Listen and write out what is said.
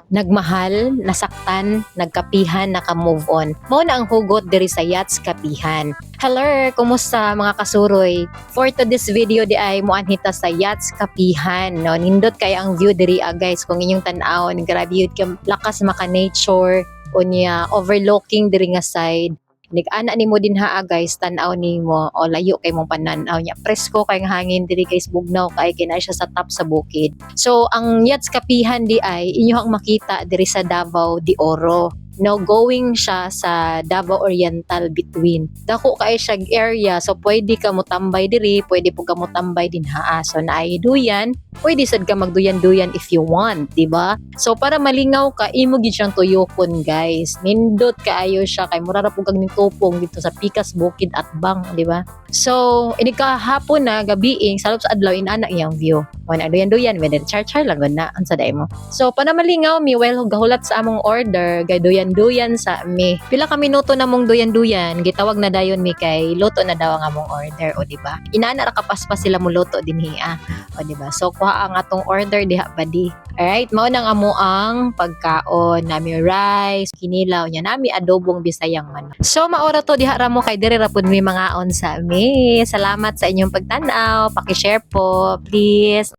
nagmahal, nasaktan, nagkapihan, naka-move on. Mao na ang hugot diri sa Yachts Kapihan. Hello, kumusta mga kasuroy? For today's video di ay muanhita sa Yachts Kapihan. No? Nindot kay ang view diri guys kung inyong tan-awon, grabe yun lakas maka nature o niya overlooking diri nga side. Nig-ana nimo din guys, tan-aw nimo o layo kay mong pananaw niya. Presko kay nga hangin diri guys, bugnaw kay kinay siya sa top sa bukid. So ang Yachts Kapihan di ay inyo ang makita diri sa Davao de Oro. No, going siya sa Davao Oriental between. Dako kay siya area, so pwede ka mo tambay diri, pwede po ka mo tambay din haa. So naay duyan, pwede sad ka magduyan-duyan if you want, di ba? So para malingaw ka, imo gid siyang tuyokon guys. Nindot kaayo siya kay mura ra pug kag nitupong dito sa Pikas Bukid at Bang, di ba? So ini ka hapon na gabiing salop sa adlaw inana iyang view. Wan duyan-duyan, wala char-char lang na unsa day mo. So para malingaw mi while gahulat sa among order, gay duyan sa mi. Pila ka minuto na mong duyan-duyan, gitawag na dayon mi kay luto na daw ang among order, o di ba? Inana ra kapaspas sila mo luto dinhi o di ba? So kuha ang atong order diha badi. Alright, mao nang amo ang pagkaon, nami rice, kinilaw nya, nami adobong Bisayang manok. So maora to diha ra mo kay diri ra pud mi mangaon sa mi. Salamat sa inyong pagtan-aw, paki-share po, please.